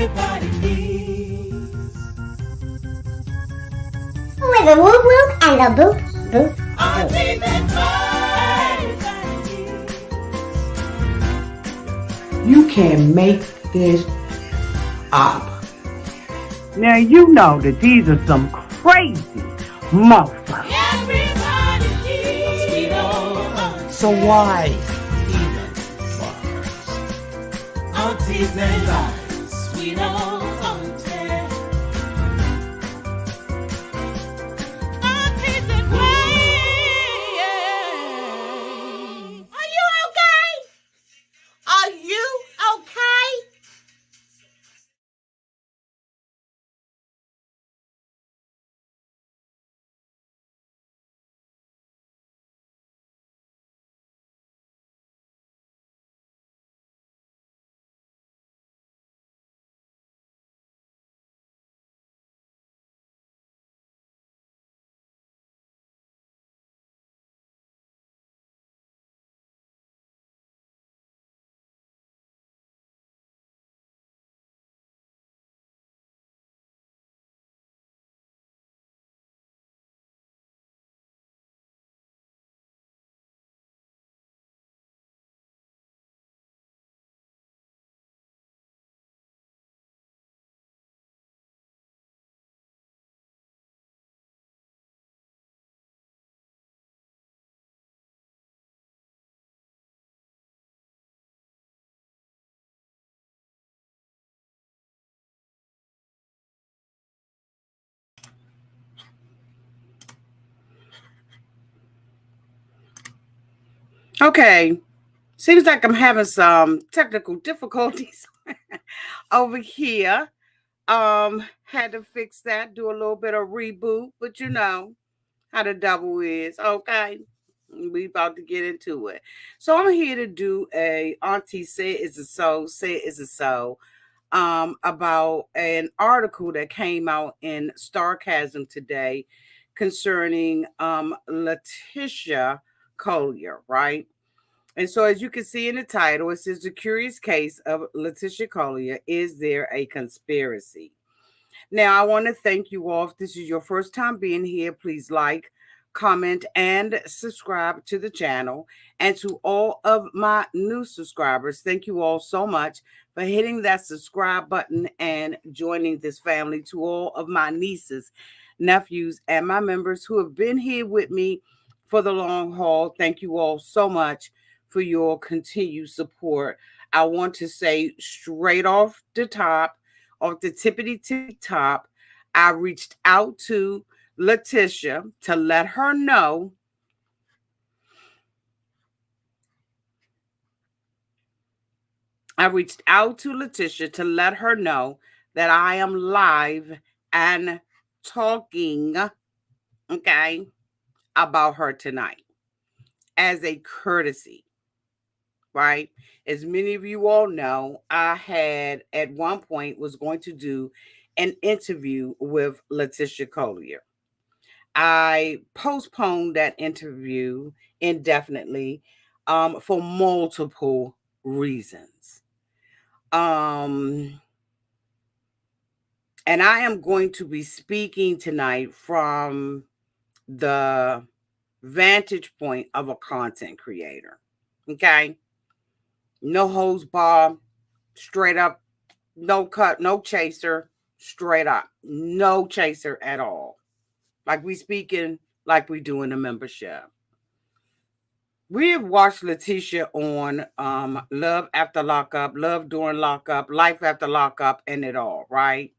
everybody needs. With a whoop whoop and a boop boop. Auntie, that's everybody needs. You can make this up. Now you know that these are some crazy motherfuckers. Everybody needs. Sweet old Auntie. So why even bother? Auntie's and lies. Sweet old Auntie. Auntie's and lies. Are you okay? Are you okay? Okay, seems like I'm having some technical difficulties over here. Had to fix that, do a little bit of reboot, but you know how the devil is. Okay, we about to get into it. So I'm here to do a Auntie Say It Is a So, Say It Is a So, about an article that came out in Starcasm today concerning LaTisha Collier, right? And so, as you can see in the title, it says The Curious Case of LaTisha Collier. Is there a conspiracy? Now, I want to thank you all. If this is your first time being here, please like, comment, and subscribe to the channel. And to all of my new subscribers, thank you all so much for hitting that subscribe button and joining this family. To all of my nieces, nephews, and my members who have been here with me for the long haul, thank you all so much for your continued support. I want to say straight off the top, off the tippity top, I reached out to LaTisha to let her know that I am live and talking, okay, about her tonight as a courtesy, right? As many of you all know, I had at one point was going to do an interview with LaTisha Collier. I postponed that interview indefinitely for multiple reasons. And I am going to be speaking tonight from the vantage point of a content creator. Okay. No hose bar, straight up, no cut, no chaser, straight up, no chaser at all. Like we speaking like we do in a membership. We have watched LaTisha on Love After Lockup, Love During Lockup, Life After Lockup, and it all, right?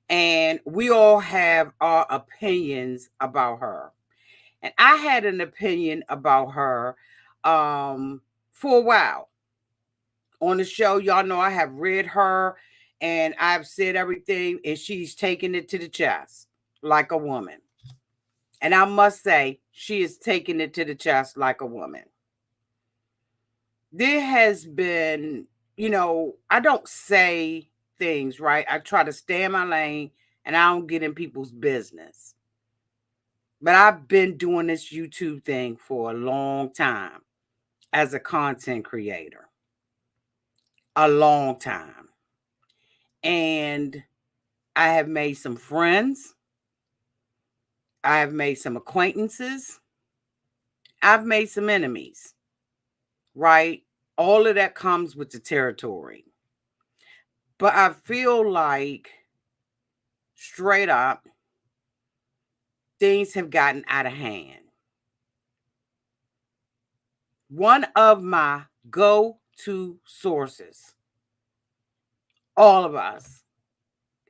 And we all have our opinions about her. And I had an opinion about her for a while. On the show, y'all know I have read her and I've said everything, and she's taken it to the chest like a woman. And I must say, she is taking it to the chest like a woman. There has been, I don't say things, right? I try to stay in my lane and I don't get in people's business. But I've been doing this YouTube thing for a long time as a content creator. A long time. And I have made some friends. I have made some acquaintances. I've made some enemies, right? All of that comes with the territory. But I feel like, straight up, things have gotten out of hand. One of my go-to sources, all of us,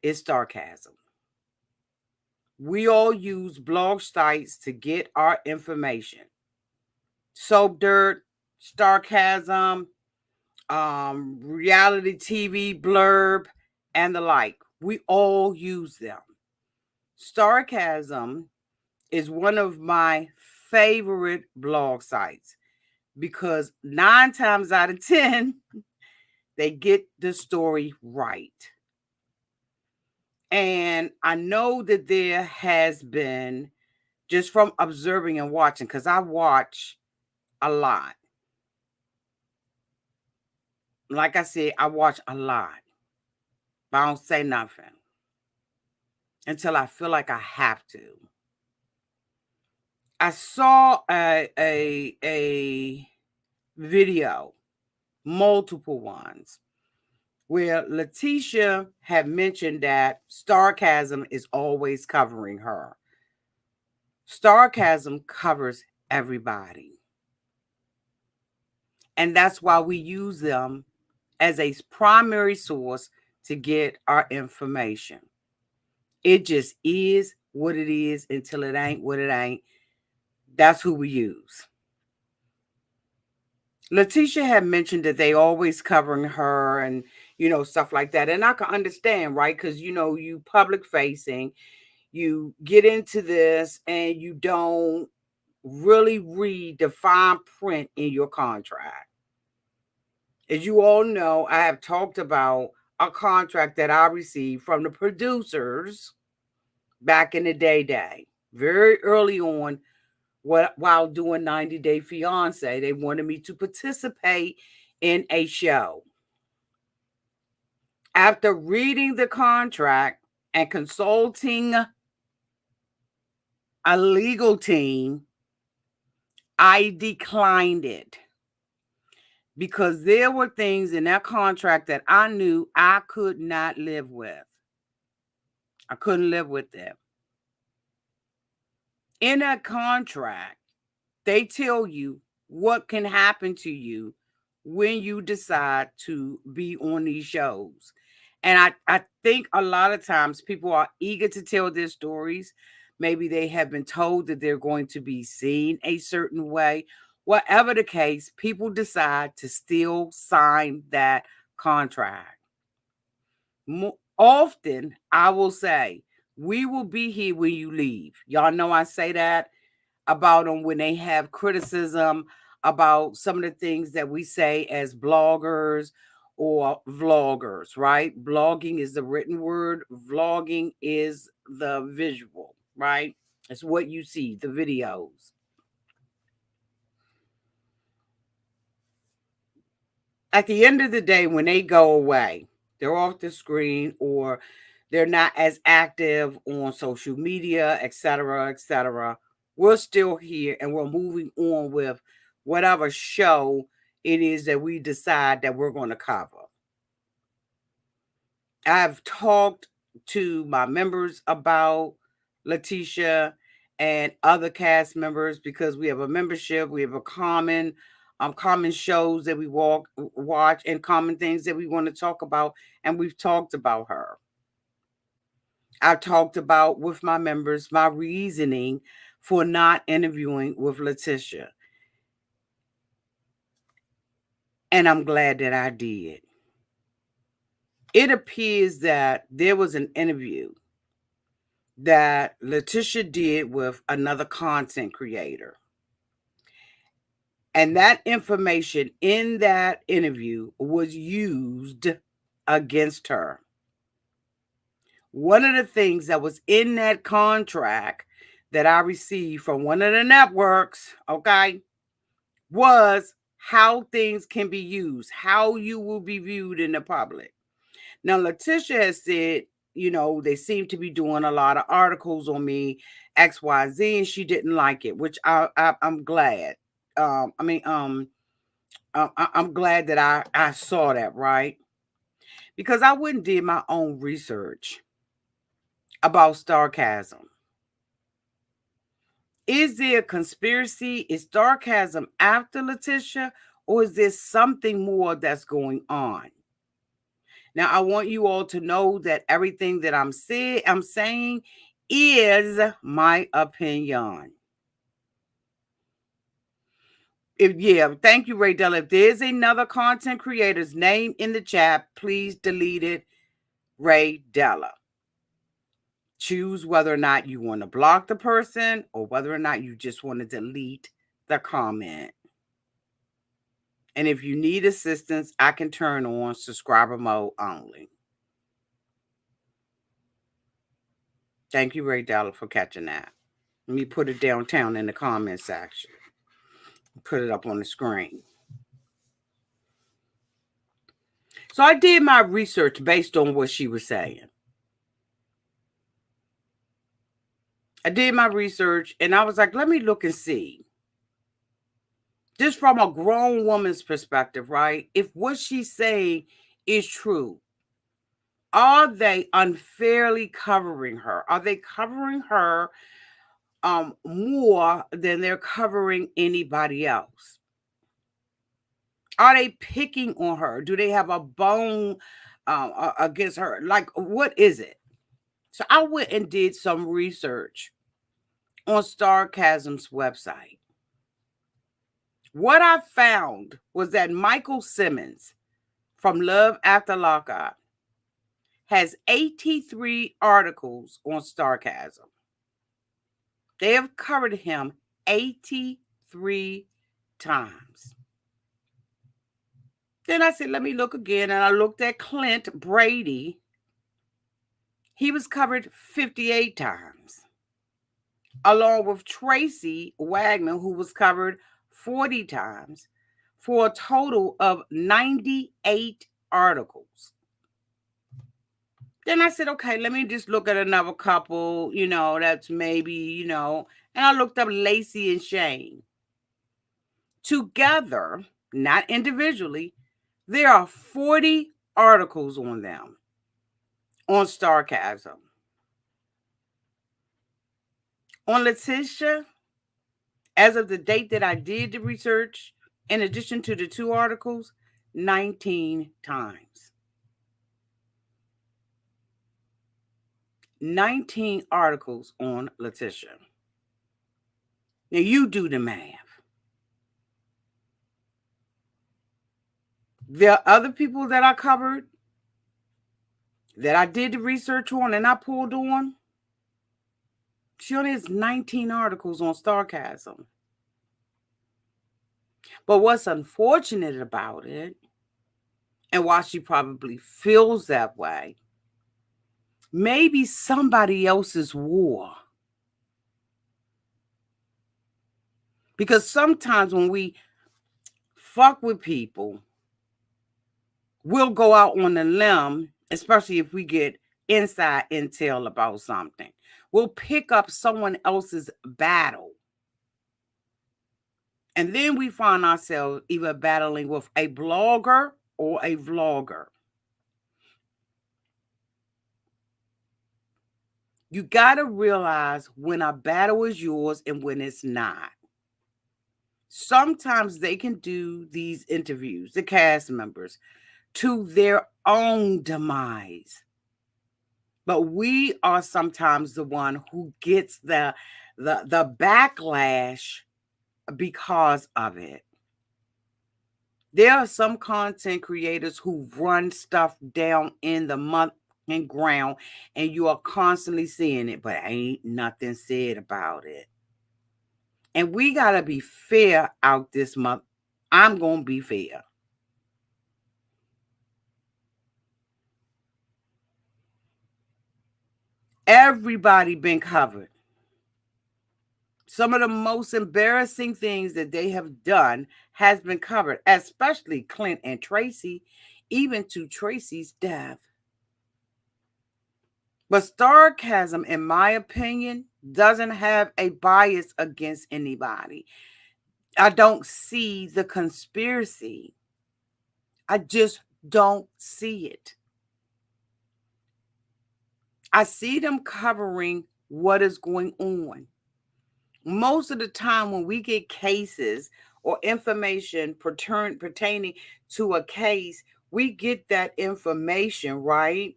is Starcasm. We all use blog sites to get our information. Soap Dirt, Starcasm, reality TV blurb, and the like. We all use them. Starcasm is one of my favorite blog sites because 9 times out of 10, they get the story right. And I know that there has been, just from observing and watching, because I watch a lot. Like I said, I watch a lot, but I don't say nothing until I feel like I have to. I saw a video, multiple ones, where LaTisha had mentioned that Starcasm is always covering her. Starcasm covers everybody. And that's why we use them as a primary source to get our information. It just is what it is until it ain't what it ain't. That's who we use. LaTisha had mentioned that they always covering her and, stuff like that. And I can understand, right? Because, you public facing, you get into this and you don't really read the fine print in your contract. As you all know, I have talked about a contract that I received from the producers back in the day, very early on, while doing 90 Day Fiance. They wanted me to participate in a show. After reading the contract and consulting a legal team, I declined it because there were things in that contract that I knew I could not live with. I couldn't live with them. In that contract, they tell you what can happen to you when you decide to be on these shows. And I think a lot of times people are eager to tell their stories. Maybe they have been told that they're going to be seen a certain way. Whatever the case, people decide to still sign that contract. Often, I will say, we will be here when you leave. Y'all know I say that about them when they have criticism about some of the things that we say as bloggers or vloggers, right? Blogging is the written word. Vlogging is the visual, right? It's what you see, the videos. At the end of the day, when they go away, they're off the screen or they're not as active on social media, etc., etc. We're still here and we're moving on with whatever show it is that we decide that we're going to cover. I've talked to my members about LaTisha and other cast members because we have a membership, we have a common shows that we watch and common things that we want to talk about, and we've talked about her. I've talked about with my members my reasoning for not interviewing with LaTisha. And I'm glad that I did. It appears that there was an interview that LaTisha did with another content creator. And that information in that interview was used against her. One of the things that was in that contract that I received from one of the networks, okay, was how things can be used, how you will be viewed in the public. Now, LaTisha has said, they seem to be doing a lot of articles on me, XYZ, and she didn't like it, which I'm glad. I'm glad that I saw that, right? Because I wouldn't did my own research about Starcasm. Is there a conspiracy? Is Starcasm after LaTisha, or is there something more that's going on? Now, I want you all to know that everything that I'm saying is my opinion. Thank you, Ray Della. If there's another content creator's name in the chat, please delete it, Ray Della. Choose whether or not you want to block the person or whether or not you just want to delete the comment. And if you need assistance, I can turn on subscriber mode only. Thank you, Ray Della, for catching that. Let me put it downtown in the comment section. Put it up on the screen. So I did my research based on what she was saying. I did my research and I was like, let me look and see. Just from a grown woman's perspective, right? If what she's saying is true, are they unfairly covering her? Are they covering her more than they're covering anybody else? Are they picking on her? Do they have a bone against her? Like, what is it? So I went and did some research on Starcasm's website. What I found was that Michael Simmons from Love After Lockup has 83 articles on Starcasm. They have covered him 83 times. Then I said, let me look again. And I looked at Clint Brady. He was covered 58 times. Along with Tracy Wagner, who was covered 40 times, for a total of 98 articles. Then I said, okay, let me just look at another couple, that's maybe, and I looked up Lacey and Shane. Together, not individually, there are 40 articles on them on Starcasm. On LaTisha, as of the date that I did the research, in addition to the 2 articles, 19 times. 19 articles on LaTisha. Now you do the math. There are other people that I covered, that I did the research on and I pulled on. She only has 19 articles on Starcasm. But what's unfortunate about it, and why she probably feels that way, maybe somebody else's war. Because sometimes when we fuck with people, we'll go out on a limb, especially if we get inside intel about something. We'll pick up someone else's battle. And then we find ourselves either battling with a blogger or a vlogger. You got to realize when a battle is yours and when it's not. Sometimes they can do these interviews, the cast members, to their own demise. But we are sometimes the one who gets the backlash because of it. There are some content creators who run stuff down in the month and ground, and you are constantly seeing it, but ain't nothing said about it. And we got to be fair out this month. I'm going to be fair. Everybody been covered. Some of the most embarrassing things that they have done has been covered, especially Clint and Tracy, even to Tracy's death. But Starcasm, in my opinion, doesn't have a bias against anybody. I don't see the conspiracy. I just don't see it. I see them covering what is going on. Most of the time when we get cases or information pertaining to a case, we get that information, right,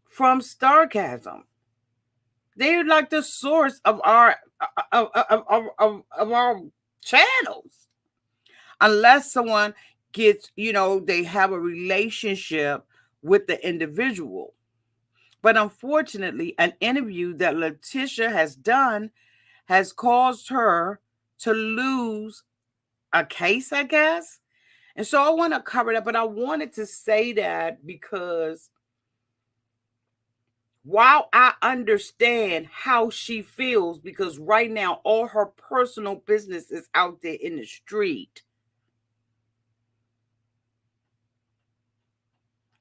from Starcasm. They're like the source of our of our channels. Unless someone gets, they have a relationship with the individual. But unfortunately, an interview that LaTisha has done has caused her to lose a case, I guess. And so I want to cover that, but I wanted to say that because while I understand how she feels, because right now all her personal business is out there in the street.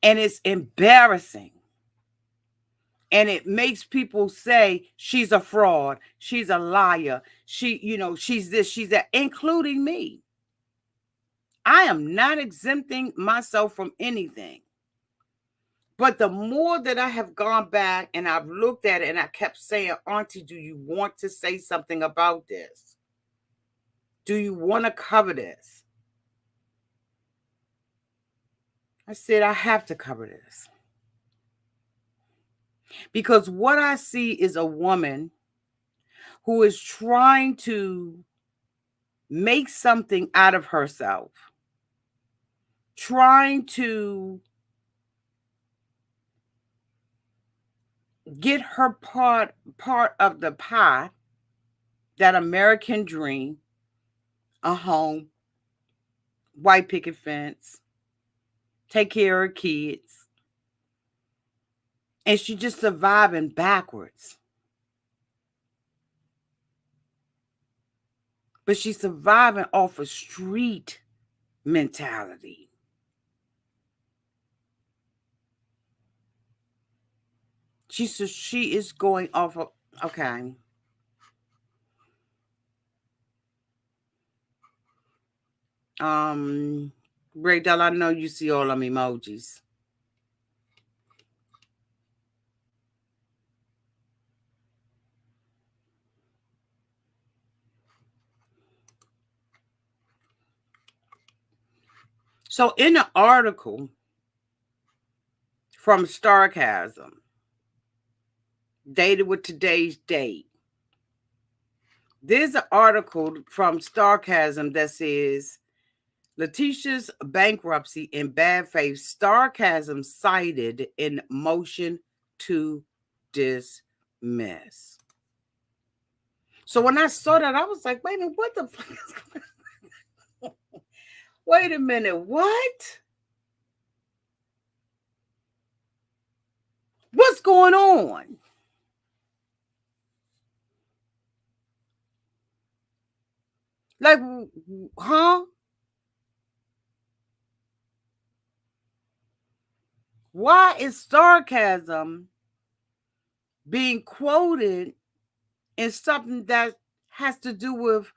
And it's embarrassing. And it makes people say she's a fraud, she's a liar, she's this, she's that, including me. I am not exempting myself from anything. But the more that I have gone back and I've looked at it and I kept saying, Auntie, do you want to say something about this? Do you want to cover this? I said, I have to cover this. Because what I see is a woman who is trying to make something out of herself, trying to get her part of the pie, that American dream, a home, white picket fence, take care of kids. And she's just surviving backwards. But she's surviving off a street mentality. She is going off of, okay. Breakdown, I know you see all them emojis. So in the article from Starcasm, dated with today's date, there's an article from Starcasm that says, LaTisha's bankruptcy in bad faith, Starcasm cited in motion to dismiss. So when I saw that, I was like, wait a minute, what the fuck is going on? Wait a minute, what? What's going on? Like, huh? Why is Starcasm being quoted in something that has to do with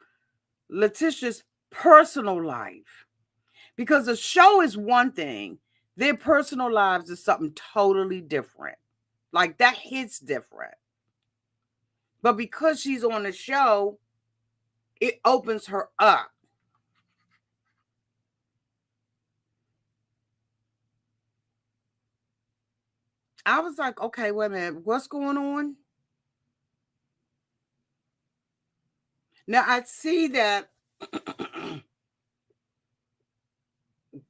LaTisha's personal life? Because the show is one thing, their personal lives is something totally different. Like, that hits different. But because she's on the show, it opens her up. I was like, okay, wait a minute, what's going on? Now I see that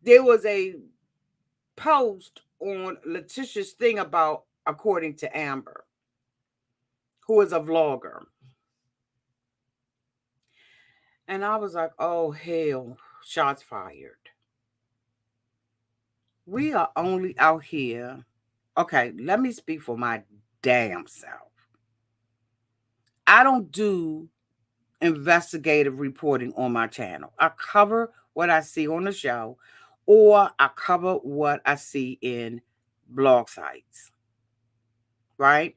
there was a post on LaTisha's thing about, according to Amber, who is a vlogger. And I was like, oh, hell, shots fired. We are only out here. Okay, let me speak for my damn self. I don't do investigative reporting on my channel. I cover what I see on the show, or I cover what I see in blog sites, right?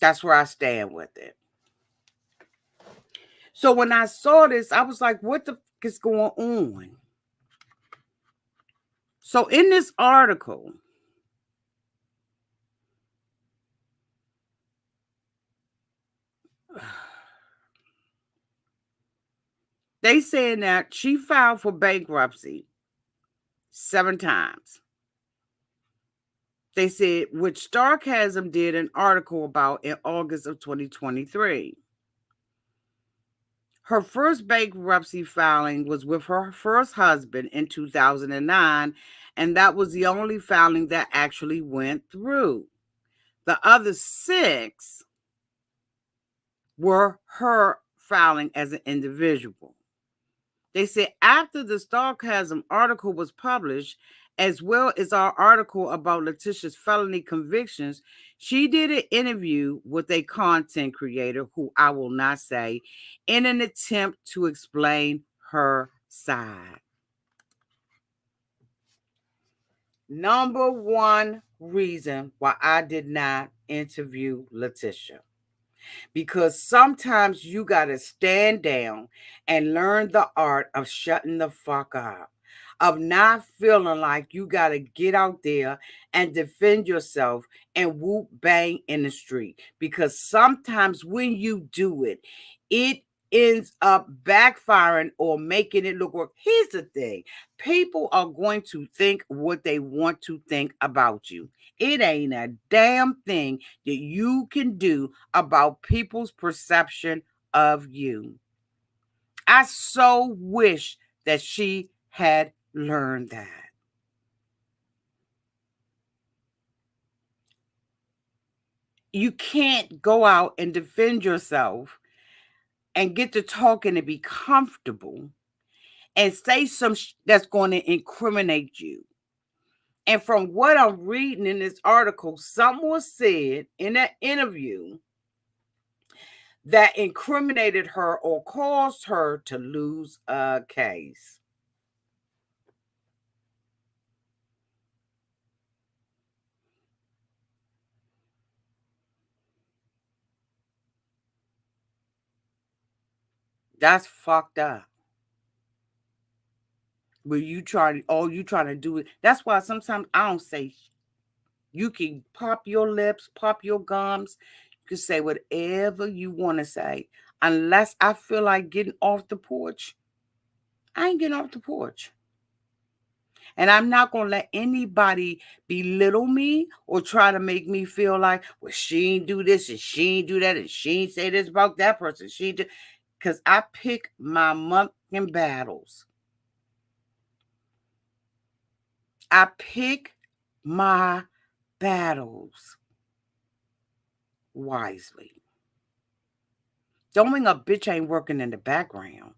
That's where I stand with it. So when I saw this, I was like, what the fuck is going on? So in this article, they saying that she filed for bankruptcy 7 times. They said, which Starcasm did an article about in August of 2023. Her first bankruptcy filing was with her first husband in 2009, and that was the only filing that actually went through. The other 6 were her filing as an individual. They said after the Starcasm article was published, as well as our article about LaTisha's felony convictions, she did an interview with a content creator who I will not say in an attempt to explain her side. Number one reason why I did not interview LaTisha. Because sometimes you got to stand down and learn the art of shutting the fuck up, of not feeling like you got to get out there and defend yourself and whoop bang in the street. Because sometimes when you do it, it ends up backfiring or making it look worse. Here's the thing. People are going to think what they want to think about you. It ain't a damn thing that you can do about people's perception of you. I so wish that she had learned that. You can't go out and defend yourself and get to talking and be comfortable and say some that's going to incriminate you. And from what I'm reading in this article, something was said in that interview that incriminated her or caused her to lose a case. That's fucked up. But all you trying to do it. That's why sometimes I don't say. You can pop your lips, pop your gums. You can say whatever you want to say. Unless I feel like getting off the porch, I ain't getting off the porch. And I'm not going to let anybody belittle me or try to make me feel like, well, she ain't do this and she ain't do that and she ain't say this about that person. Because I pick my month-end battles. I pick my battles wisely. Don't mean a bitch ain't working in the background.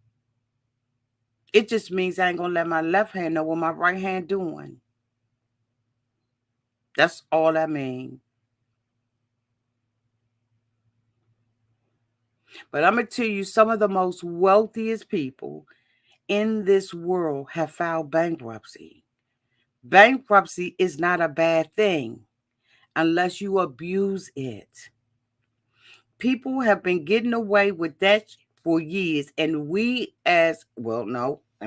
It just means I ain't going to let my left hand know what my right hand doing. That's all I mean. But I'm going to tell you, some of the most wealthiest people in this world have filed bankruptcy. Bankruptcy is not a bad thing unless you abuse it. People have been getting away with that for years. And let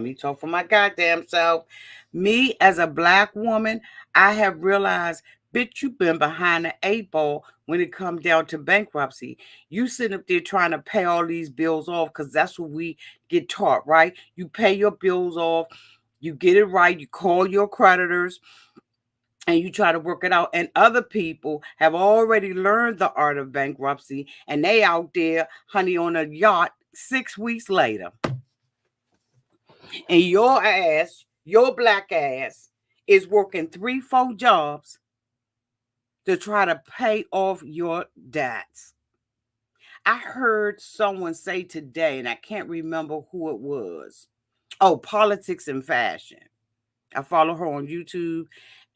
me talk for my goddamn self. Me as a Black woman, I have realized, bitch, you've been behind the 8 ball when it comes down to bankruptcy. You sitting up there trying to pay all these bills off because that's what we get taught, right? You pay your bills off, you get it right, you call your creditors, and you try to work it out. And other people have already learned the art of bankruptcy, and they out there, honey, on a yacht 6 weeks later. And your Black ass, is working 3-4 jobs to try to pay off your debts. I heard someone say today, and I can't remember who it was. Oh, Politics and Fashion. I follow her on YouTube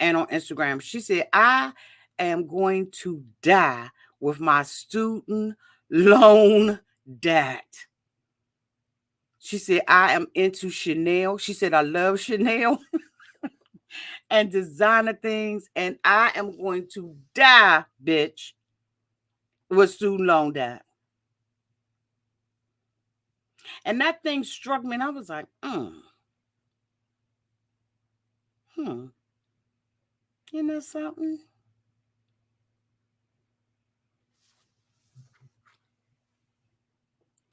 and on Instagram. She said, I am going to die with my student loan debt. She said, I am into Chanel. She said, I love Chanel and designer things, and I am going to die, bitch, with student loan debt. And that thing struck me, and I was like, you know something?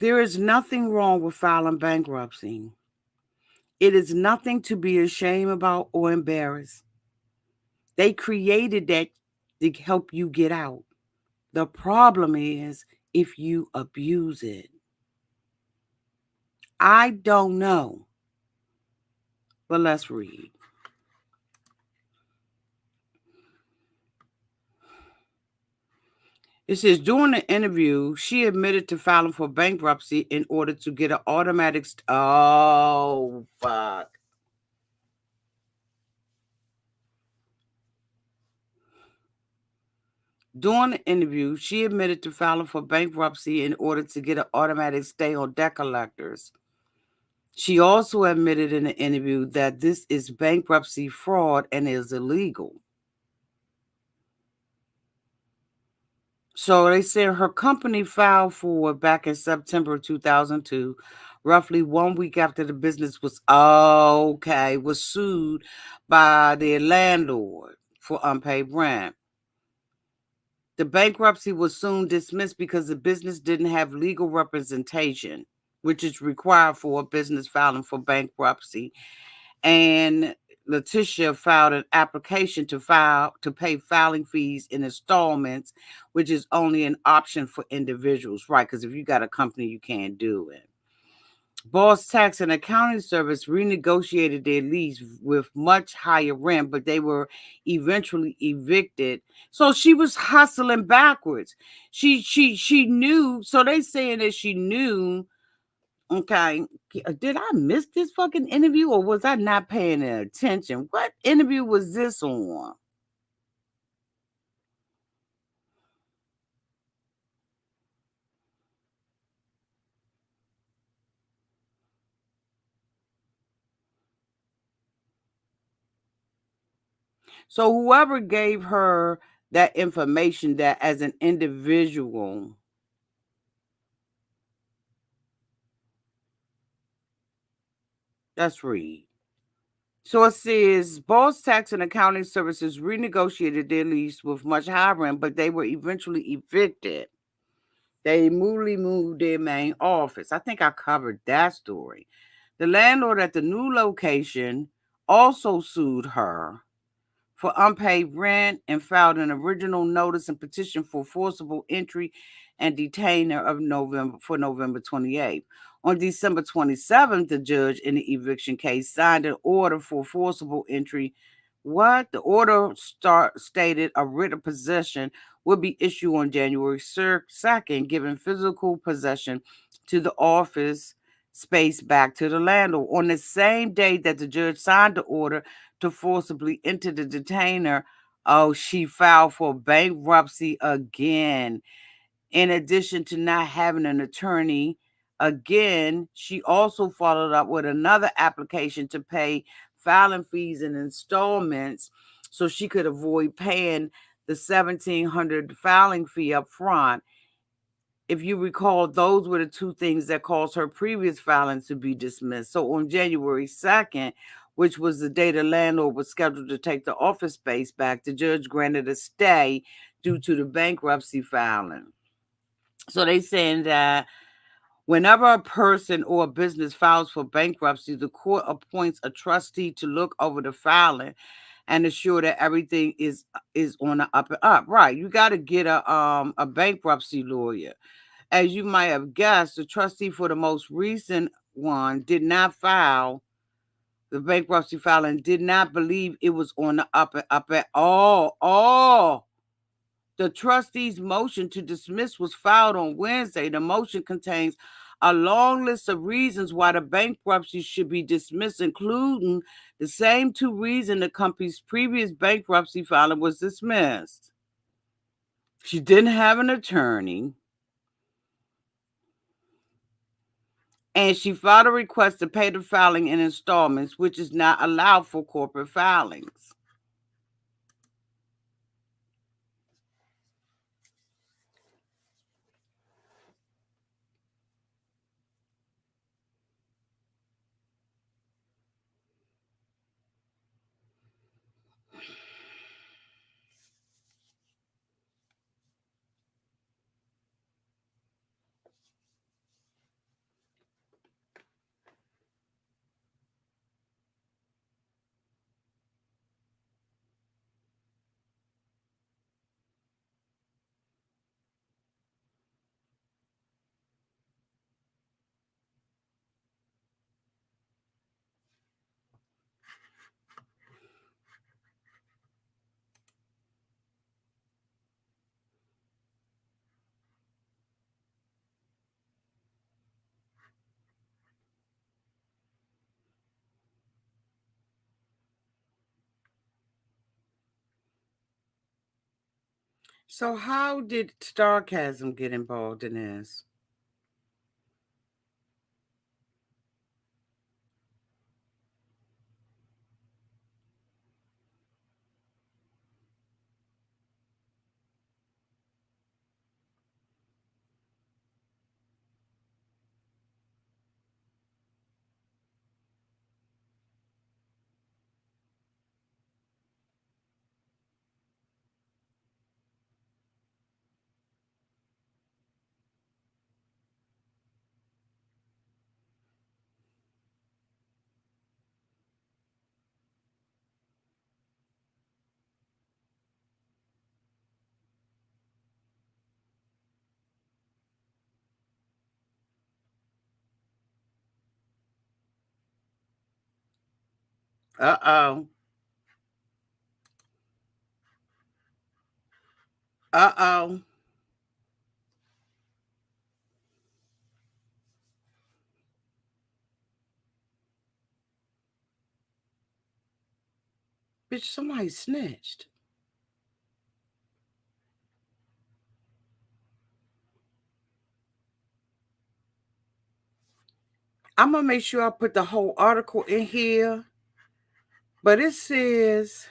There is nothing wrong with filing bankruptcy. It is nothing to be ashamed about or embarrassed. They created that to help you get out. The problem is if you abuse it. I don't know. But let's read. It says, during the interview, she admitted to filing for bankruptcy in order to get an automatic... Oh, fuck. During the interview, she admitted to filing for bankruptcy in order to get an automatic stay on debt collectors. She also admitted in the interview that this is bankruptcy fraud and is illegal. So they said her company filed for back in September 2002, roughly 1 week after the business was sued by their landlord for unpaid rent. The bankruptcy was soon dismissed because the business didn't have legal representation, which is required for a business filing for bankruptcy. And LaTisha filed an application to pay filing fees in installments, which is only an option for individuals, right? Because if you got a company, you can't do it. Boss Tax and Accounting Service renegotiated their lease with much higher rent, but they were eventually evicted. So she was hustling backwards. She knew. So they saying that she knew. Okay, did I miss this fucking interview or was I not paying attention? What interview was this on? So whoever gave her that information, that as an individual, let's read. So it says, Boss Tax and Accounting Services renegotiated their lease with much higher rent, but they were eventually evicted. They immediately moved their main office. I think I covered that story. The landlord at the new location also sued her for unpaid rent and filed an original notice and petition for forcible entry and detainer of November 28th. On December 27th, the judge in the eviction case signed an order for forcible entry. What? The order stated a writ of possession would be issued on January 2nd, giving physical possession to the office space back to the landlord. On the same day that the judge signed the order to forcibly enter the detainer, she filed for bankruptcy again. In addition to not having an attorney, again, she also followed up with another application to pay filing fees in installments so she could avoid paying the $1,700 filing fee up front. If you recall, those were the two things that caused her previous filing to be dismissed. So on January 2nd, which was the day the landlord was scheduled to take the office space back, the judge granted a stay due to the bankruptcy filing. So they saying that whenever a person or a business files for bankruptcy, the court appoints a trustee to look over the filing and ensure that everything is on the up and up. Right. You got to get a bankruptcy lawyer. As you might have guessed, the trustee for the most recent one did not file the bankruptcy filing, did not believe it was on the up and up at all. The trustee's motion to dismiss was filed on Wednesday. The motion contains a long list of reasons why the bankruptcy should be dismissed, including the same two reasons the company's previous bankruptcy filing was dismissed. She didn't have an attorney, and she filed a request to pay the filing in installments, which is not allowed for corporate filings. So how did Starcasm get involved in this? Uh-oh. Uh-oh. Bitch, somebody snitched. I'm going to make sure I put the whole article in here. But it says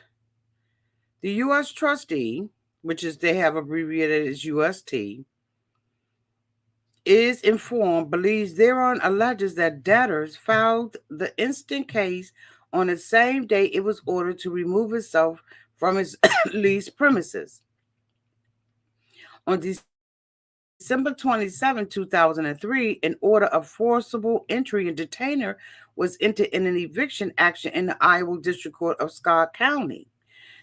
the U.S. trustee, which is they have abbreviated as UST, is informed, believes thereon alleges that debtors filed the instant case on the same day it was ordered to remove itself from its leased premises. On December 27, 2003, an order of forcible entry and detainer was entered in an eviction action in the Iowa District Court of Scott County.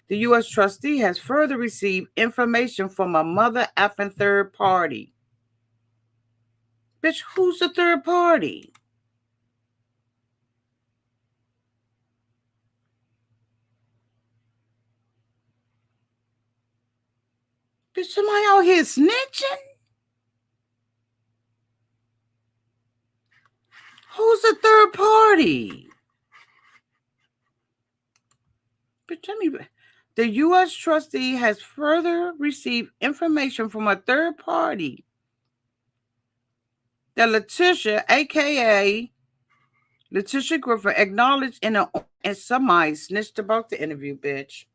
The U.S. trustee has further received information from a mother effing third party. Bitch, who's the third party? Bitch, somebody out here snitching? Who's the third party? Bitch, tell me. The U.S. trustee has further received information from a third party that LaTisha, a.k.a. LaTisha Griffin, acknowledged and somebody snitched about the interview, bitch.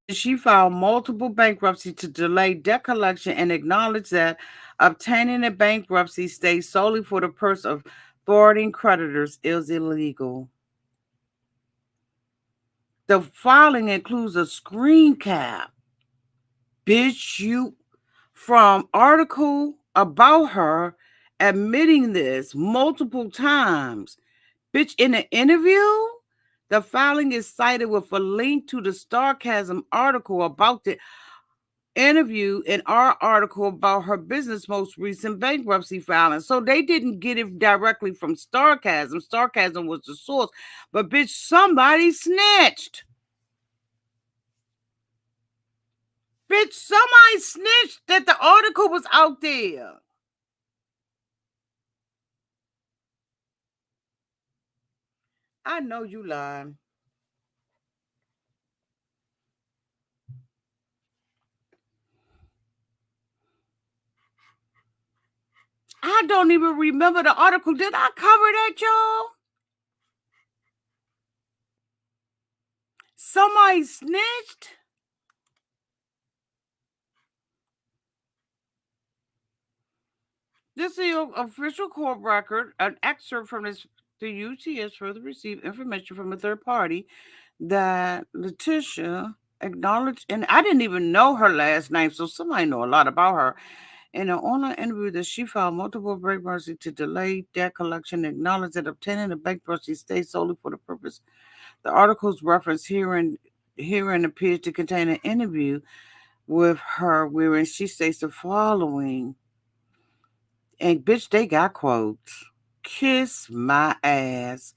She filed multiple bankruptcy to delay debt collection and acknowledged that obtaining a bankruptcy stay solely for the purpose of thwarting creditors is illegal. The filing includes a screen cap, bitch, you, from article about her admitting this multiple times. Bitch, in an interview, the filing is cited with a link to the Starcasm article about the interview in our article about her business most recent bankruptcy filing. So they didn't get it directly from Starcasm. Starcasm was the source. But bitch, somebody snitched. Bitch, somebody snitched that the article was out there. I know you lying. I don't even remember the article. Did I cover that, y'all? Somebody snitched? This is your official court record. An excerpt from this. The UTS further received information from a third party that LaTisha acknowledged, and I didn't even know her last name, so somebody know a lot about her. In an online interview that she filed multiple bankruptcy to delay debt collection, acknowledged that obtaining a bankruptcy stay solely for the purpose. The article's reference herein appears to contain an interview with her wherein she states the following. And bitch, they got quotes. Kiss my ass.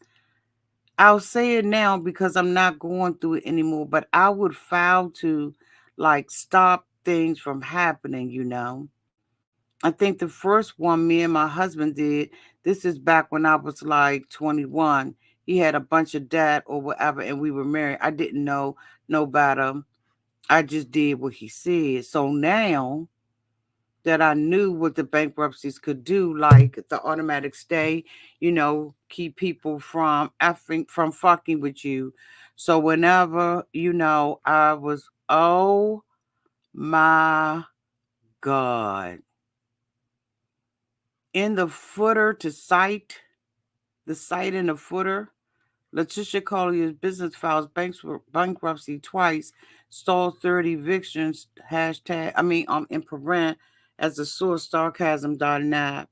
I'll say it now because I'm not going through it anymore, but I would file to like stop things from happening, you know. I think the first one me and my husband did, this is back when I was like 21. he had a bunch of debt or whatever, and we were married. I didn't know no better. I just did what he said. So now that I knew what the bankruptcies could do, like the automatic stay, keep people from from fucking with you. So whenever, I was, oh my God. In the footer to cite, the site in the footer, LaTisha Collier's business files bankruptcy twice, stalled 30 evictions, in prevent as the source Starcasm.net.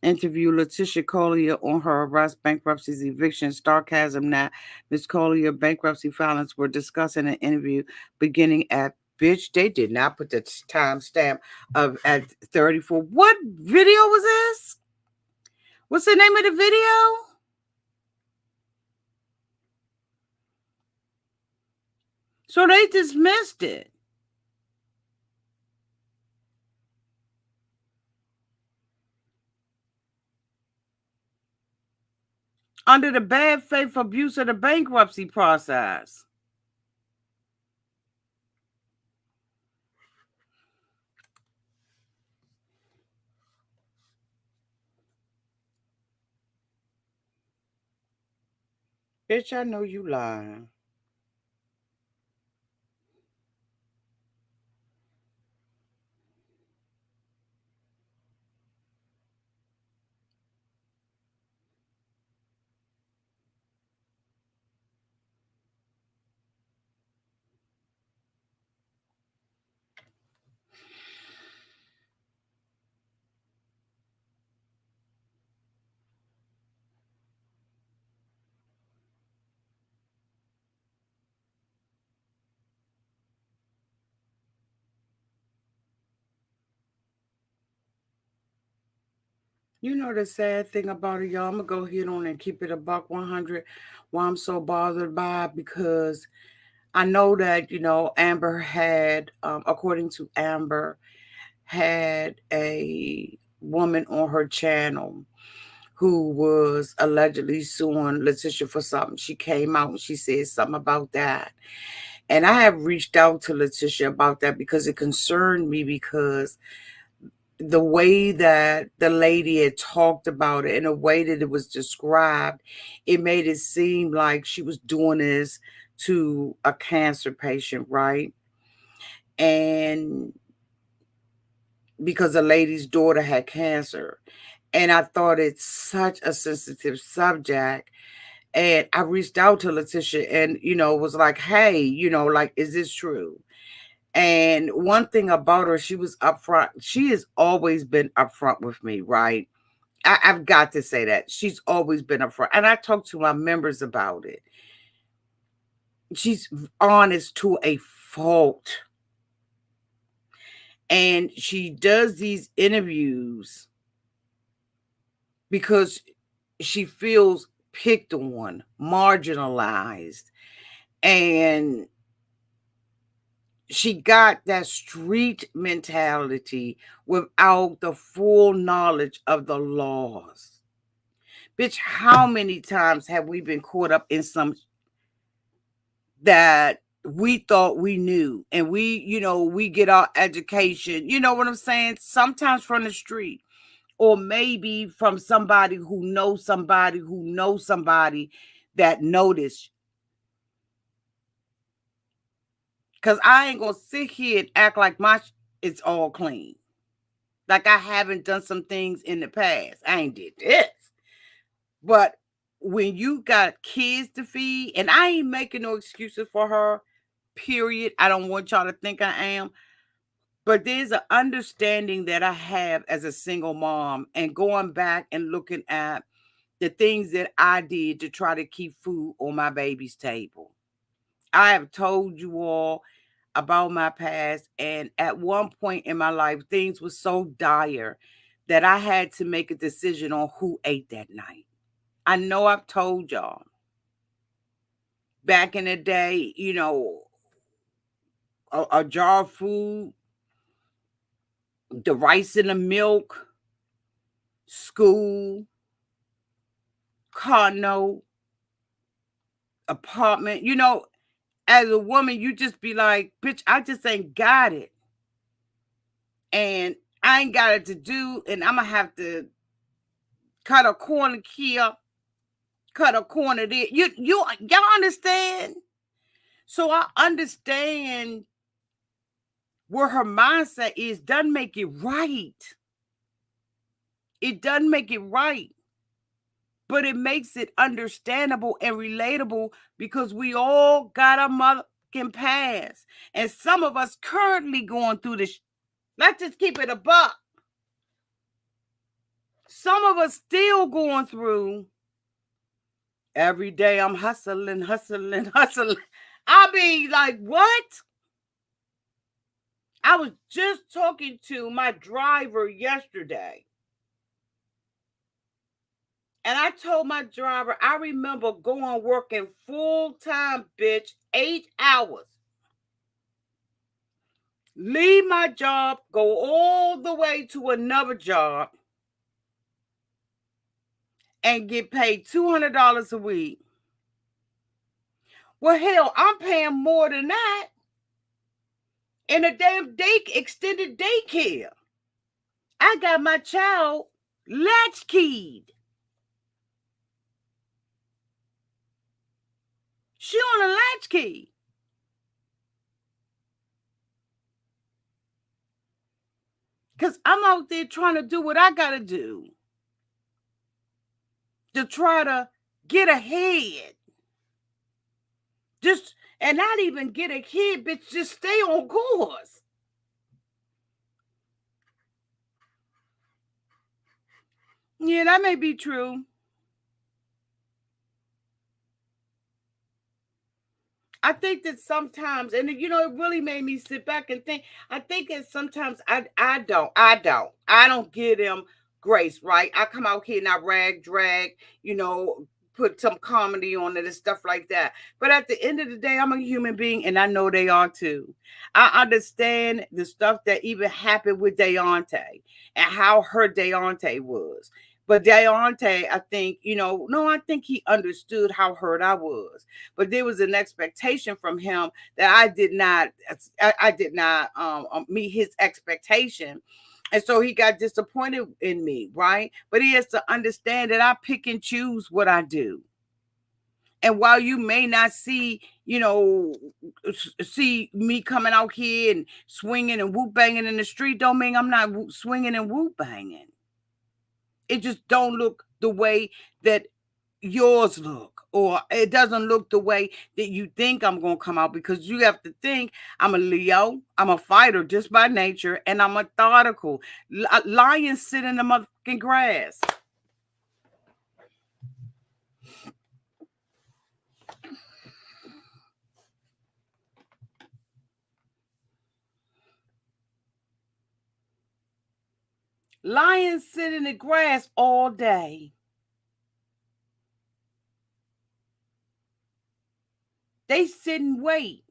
Interview LaTisha Collier on her arrest, bankruptcies, eviction, Starcasm. Now, Ms. Collier bankruptcy filings were discussed in an interview beginning at bitch. They did not put the timestamp of at 34. What video was this? What's the name of the video? So they dismissed it. Under the bad faith abuse of the bankruptcy process. Bitch, I know you lying. You know the sad thing about it, y'all. I'm gonna go ahead on and keep it a buck 100. Why I'm so bothered by it, because I know that Amber had, according to Amber, had a woman on her channel who was allegedly suing LaTisha for something. She came out and she said something about that. And I have reached out to LaTisha about that because it concerned me, because the way that the lady had talked about it and the way that it was described, it made it seem like she was doing this to a cancer patient, right? And because the lady's daughter had cancer. And I thought it's such a sensitive subject. And I reached out to LaTisha and, was like, hey, like, is this true? And one thing about her, she was upfront. She has always been upfront with me, right? I've got to say that. She's always been upfront. And I talked to my members about it. She's honest to a fault. And she does these interviews because she feels picked on, marginalized. And she got that street mentality without the full knowledge of the laws. Bitch, how many times have we been caught up in some that we thought we knew, and we get our education, you know what I'm saying? Sometimes from the street, or maybe from somebody who knows somebody who knows somebody that noticed. Because I ain't gonna sit here and act like it's all clean. Like I haven't done some things in the past. I ain't did this. But when you got kids to feed, and I ain't making no excuses for her, period. I don't want y'all to think I am. But there's an understanding that I have as a single mom, and going back and looking at the things that I did to try to keep food on my baby's table. I have told you all about my past, and at one point in my life, things were so dire that I had to make a decision on who ate that night. I know I've told y'all. Back in the day, a jar of food, the rice and the milk, school, car note, apartment. You know, as a woman, you just be like, bitch, I just ain't got it. And I ain't got it to do, and I'm going to have to cut a corner here, cut a corner there. Y'all understand? So I understand where her mindset is. Doesn't make it right. It doesn't make it right. But it makes it understandable and relatable because we all got a motherfucking past. And some of us currently going through this. Let's just keep it a buck. Some of us still going through. Every day I'm hustling. I'll be like, what? I was just talking to my driver yesterday. And I told my driver, I remember going working full time, bitch, 8 hours. Leave my job, go all the way to another job, and get paid $200 a week. Well, hell, I'm paying more than that in a damn extended daycare. I got my child latchkeyed. She on a latchkey. Because I'm out there trying to do what I got to do to try to get ahead. Just, and not even get ahead, bitch, just stay on course. Yeah, that may be true. I think that sometimes, and you know, it really made me sit back and think. I think that sometimes I don't give them grace, right? I come out here and I drag, you know, put some comedy on it and stuff like that. But at the end of the day, I'm a human being, and I know they are too. I understand the stuff that even happened with Auntie and how her Auntie was. But Deontay, I think, you know, no, I think he understood how hurt I was. But there was an expectation from him that I did not meet his expectation. And so he got disappointed in me, right? But he has to understand that I pick and choose what I do. And while you may not see, you know, see me coming out here and swinging and whoop banging in the street, don't mean I'm not swinging and whoop banging. It just don't look the way that yours look, or it doesn't look the way that you think I'm going to come out, because you have to think I'm a Leo, I'm a fighter just by nature, and I'm methodical. Lions sit in the motherfucking grass. Lions sit in the grass all day. They sit and wait.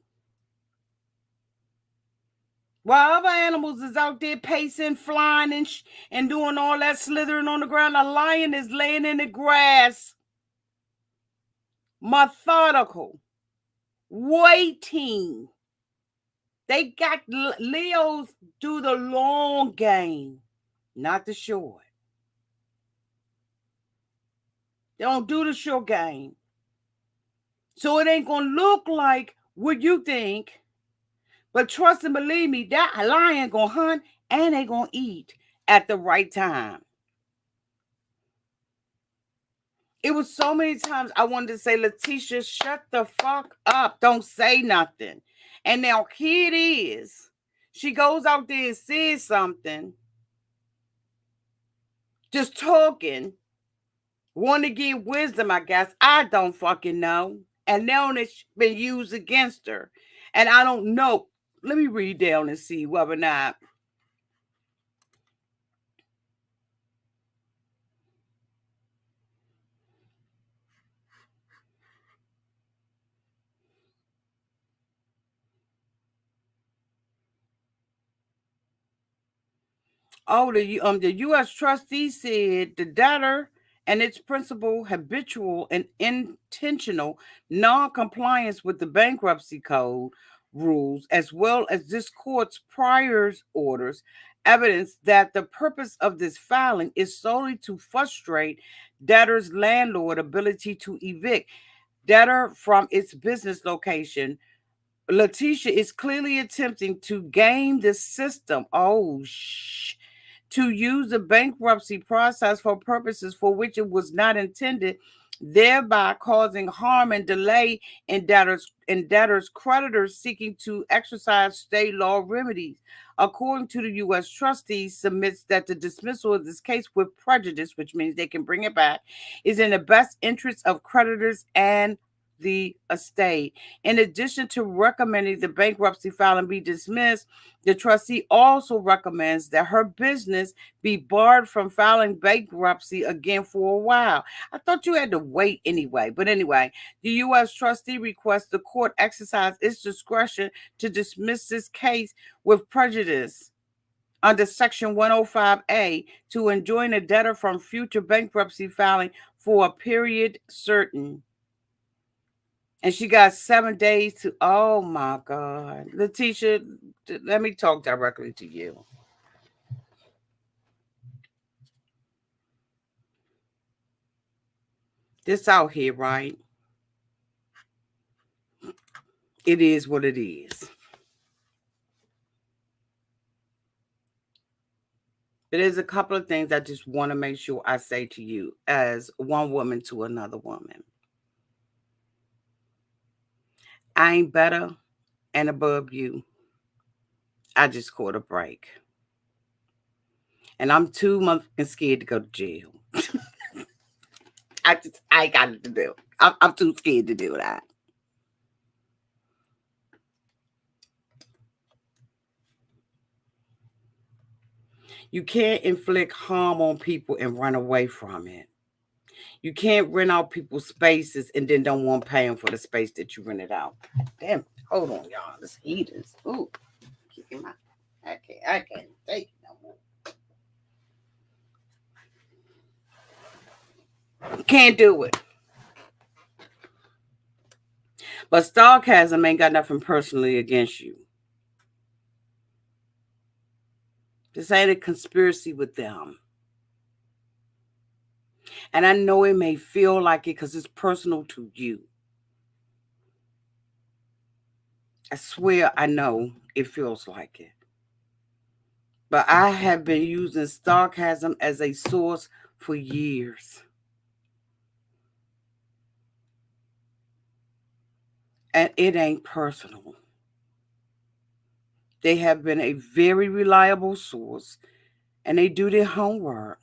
While other animals is out there pacing, flying, and doing all that slithering on the ground, a lion is laying in the grass, methodical, waiting. They got Leos do the long game, not the short. They don't do the short game. So it ain't going to look like what you think. But trust and believe me, that lion going to hunt and they going to eat at the right time. It was so many times I wanted to say, LaTisha, shut the fuck up. Don't say nothing. And now here it is. She goes out there and says something. Just talking. Want to give wisdom, I guess. I don't fucking know. And now it's been used against her. And I don't know. Let me read down and see whether or not. Oh, the U.S. trustee said the debtor and its principal habitual and intentional non-compliance with the bankruptcy code rules, as well as this court's prior orders, evidence that the purpose of this filing is solely to frustrate debtor's landlord ability to evict debtor from its business location. LaTisha is clearly attempting to game the system. To use the bankruptcy process for purposes for which it was not intended, thereby causing harm and delay in debtors' creditors seeking to exercise state law remedies. According to the U.S. trustee, submits that the dismissal of this case with prejudice, which means they can bring it back, is in the best interest of creditors and the estate. In addition to recommending the bankruptcy filing be dismissed, the trustee also recommends that her business be barred from filing bankruptcy again for a while. I thought you had to wait anyway. But anyway, the U.S. trustee requests the court exercise its discretion to dismiss this case with prejudice under Section 105A to enjoin a debtor from future bankruptcy filing for a period certain. And she got 7 days to, oh my God. LaTisha, let me talk directly to you. This out here, right? It is what it is. But there's a couple of things I just want to make sure I say to you as one woman to another woman. I ain't better and above you. I just caught a break. And I'm too motherfucking scared to go to jail. I ain't got it to do. I'm too scared to do that. You can't inflict harm on people and run away from it. You can't rent out people's spaces and then don't want to pay them for the space that you rented out. Damn, hold on, y'all. This heat is, ooh, kicking my, I can't take it no more. Can't do it. But Starcasm ain't got nothing personally against you. This ain't a conspiracy with them. And I know it may feel like it because it's personal to you. I swear I know it feels like it. But I have been using Starcasm as a source for years. And it ain't personal. They have been a very reliable source and they do their homework.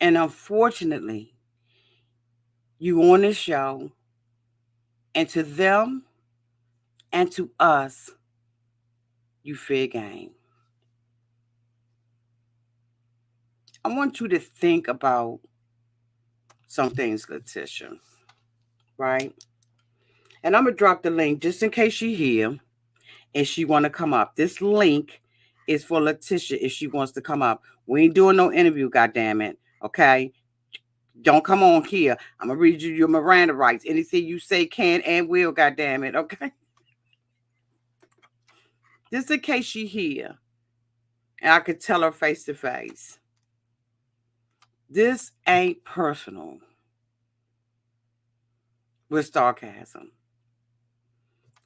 And unfortunately, you on this show, and to them and to us, you fair game. I want you to think about some things, LaTisha, right? And I'm going to drop the link just in case she's here and she want to come up. This link is for LaTisha if she wants to come up. We ain't doing no interview, goddammit, okay? Don't come on here. I'm going to read you your Miranda rights. Anything you say can and will, goddammit, okay? Just in case she here and I could tell her face to face. This ain't personal with Starcasm.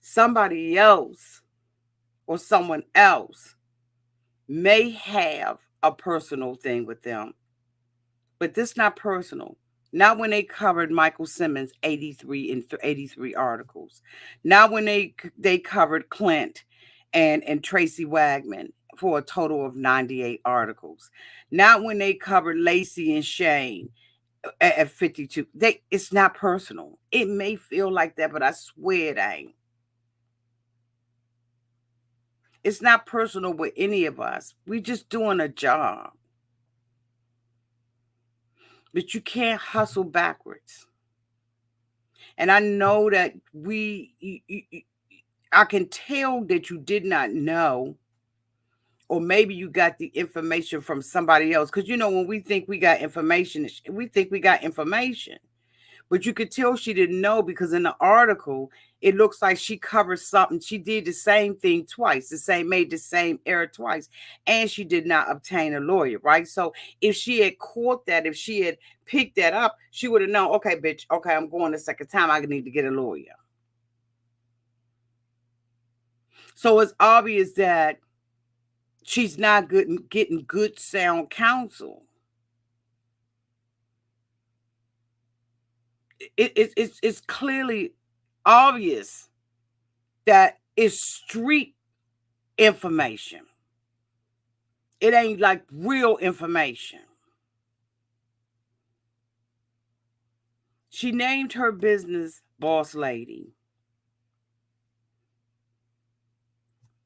Somebody else or someone else may have a personal thing with them, but this not personal. Not when they covered Michael Simmons 83 articles. Not when they covered Clint and Tracy Wagman for a total of 98 articles. Not when they covered Lacey and Shane at 52. It's not personal. It may feel like that, but I swear it ain't. It's not personal with any of us. We just doing a job. But you can't hustle backwards. And I know that I can tell that you did not know or maybe you got the information from somebody else. Because, when we think we got information, we think we got information. But you could tell she didn't know, because in the article, it looks like she covered something. She did the same thing twice, made the same error twice, and she did not obtain a lawyer, right? So if she had caught that, if she had picked that up, she would have known, okay, bitch, okay, I'm going the second time. I need to get a lawyer. So it's obvious that she's not getting good, sound counsel. It's clearly obvious that it's street information. It ain't like real information. She named her business Boss Lady,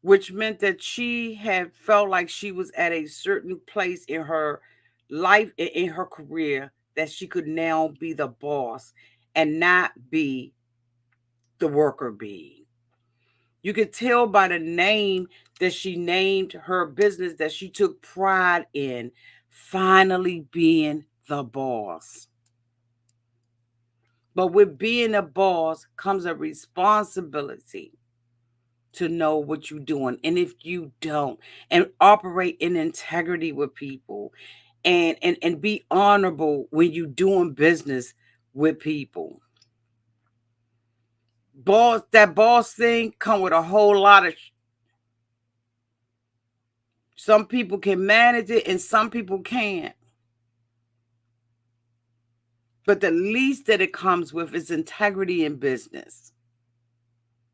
which meant that she had felt like she was at a certain place in her life, in her career, that she could now be the boss and not be the worker bee. You could tell by the name that she named her business that she took pride in finally being the boss. But with being a boss comes a responsibility to know what you're doing. And if you don't, and operate in integrity with people, and be honorable when you're doing business with people. That boss thing come with a whole lot of some people can manage it and some people can't. But the least that it comes with is integrity in business.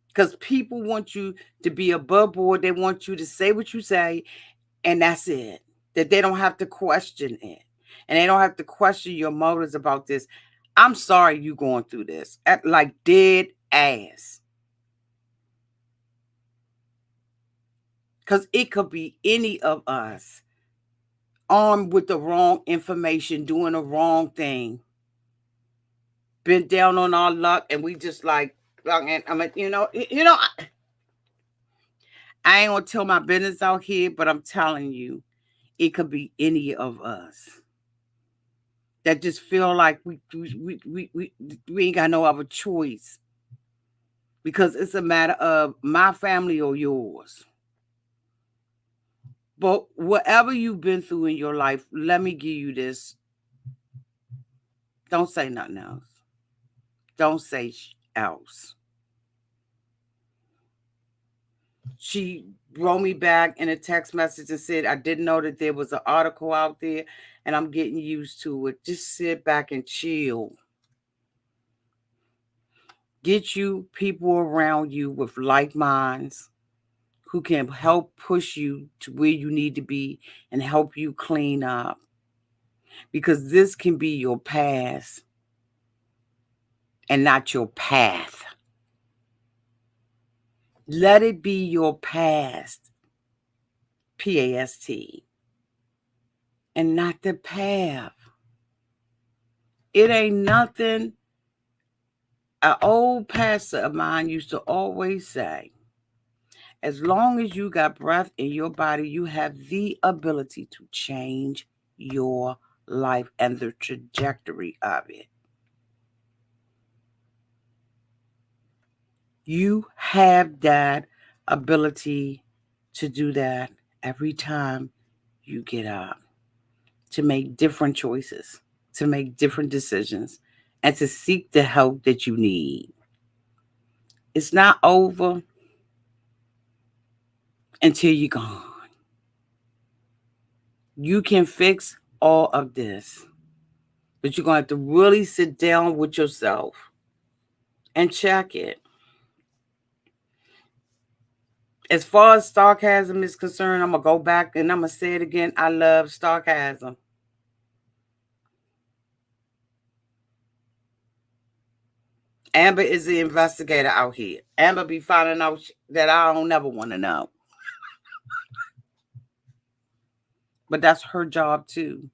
Because people want you to be above board. They want you to say what you say, and that's it. That they don't have to question it. And they don't have to question your motives about this. I'm sorry you going through this. Like dead ass. Because it could be any of us armed with the wrong information, doing the wrong thing. Been down on our luck, and we just like, and I mean, I ain't gonna tell my business out here, but I'm telling you, it could be any of us that just feel like we ain't got no other choice, because it's a matter of my family or yours. But whatever you've been through in your life, let me give you this. Don't say nothing else. Don't say else. She wrote me back in a text message and said, I didn't know that there was an article out there, and I'm getting used to it. Just sit back and chill. Get you people around you with like minds who can help push you to where you need to be and help you clean up. Because this can be your past and not your path. Let it be your past, P-A-S-T, and not the path. It ain't nothing. An old pastor of mine used to always say, as long as you got breath in your body, you have the ability to change your life and the trajectory of it. You have that ability to do that every time you get up, to make different choices, to make different decisions, and to seek the help that you need. It's not over until you're gone. You can fix all of this, but you're going to have to really sit down with yourself and check it. As far as Starcasm is concerned, I'm going to go back and I'm going to say it again. I love Starcasm. Amber is the investigator out here. Amber be finding out that I don't never want to know. But that's her job too.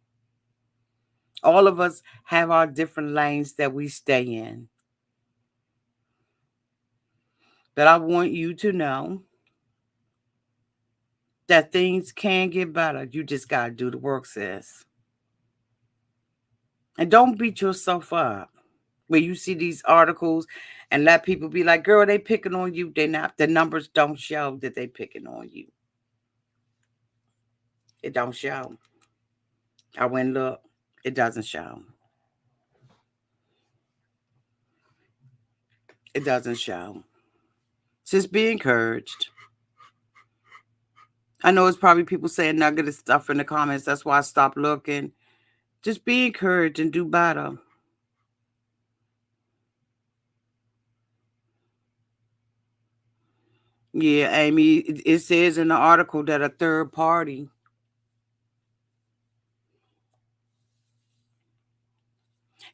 All of us have our different lanes that we stay in. But I want you to know that things can get better. You just got to do the work, sis. And don't beat yourself up where you see these articles and let people be like, girl, they picking on you. They not. The numbers don't show that they picking on you. It don't show. I went and look. It doesn't show. It doesn't show. Just be encouraged. I know it's probably people saying negative stuff in the comments. That's why I stopped looking. Just be encouraged and do better. Yeah, Amy, it says in the article that a third party.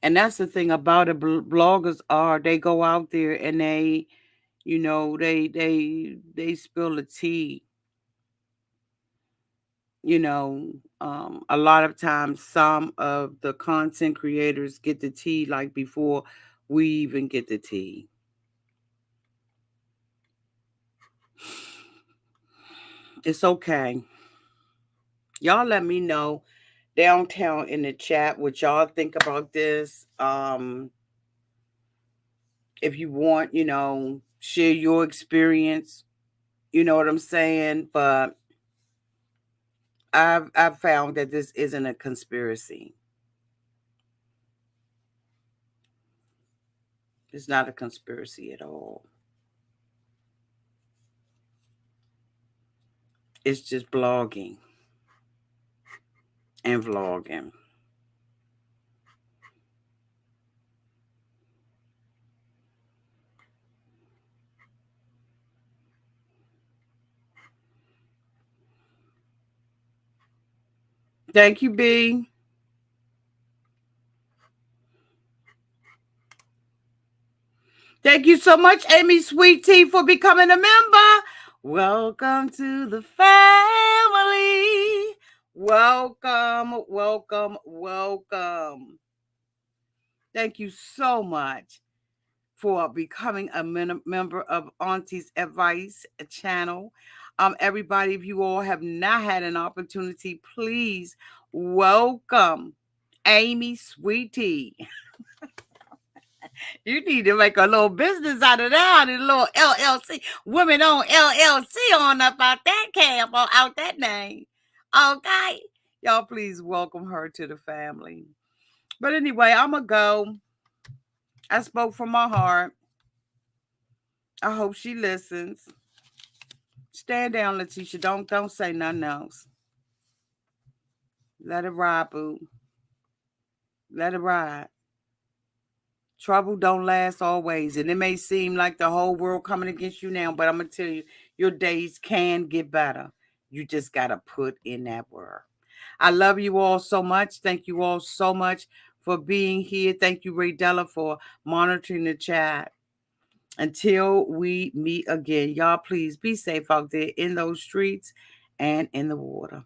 And that's the thing about it. Bloggers they go out there and they, they spill the tea. A lot of times some of the content creators get the tea like before we even get the tea. It's okay. Y'all let me know downtown in the chat what y'all think about this. If you want, share your experience. You know what I'm saying? But I've found that this isn't a conspiracy. It's not a conspiracy at all. It's just blogging and vlogging. Thank you, B. Thank you so much, Amy Sweet Tea, for becoming a member. Welcome to the family. Welcome, welcome, welcome. Thank you so much for becoming a member of Auntie's Advice channel. Everybody, if you all have not had an opportunity, please welcome Amy Sweet Tea. You need to make a little business out of that, a little LLC. Women on LLC on up out that camp, or out that name. Okay? Y'all please welcome her to the family. But anyway, I'm going to go. I spoke from my heart. I hope she listens. Stand down, LaTisha. Don't say nothing else. Let it ride, boo. Let it ride. Trouble don't last always. And it may seem like the whole world coming against you now, but I'm going to tell you, your days can get better. You just got to put in that work. I love you all so much. Thank you all so much for being here. Thank you, Ray Della, for monitoring the chat. Until we meet again, y'all please be safe out there in those streets and in the water.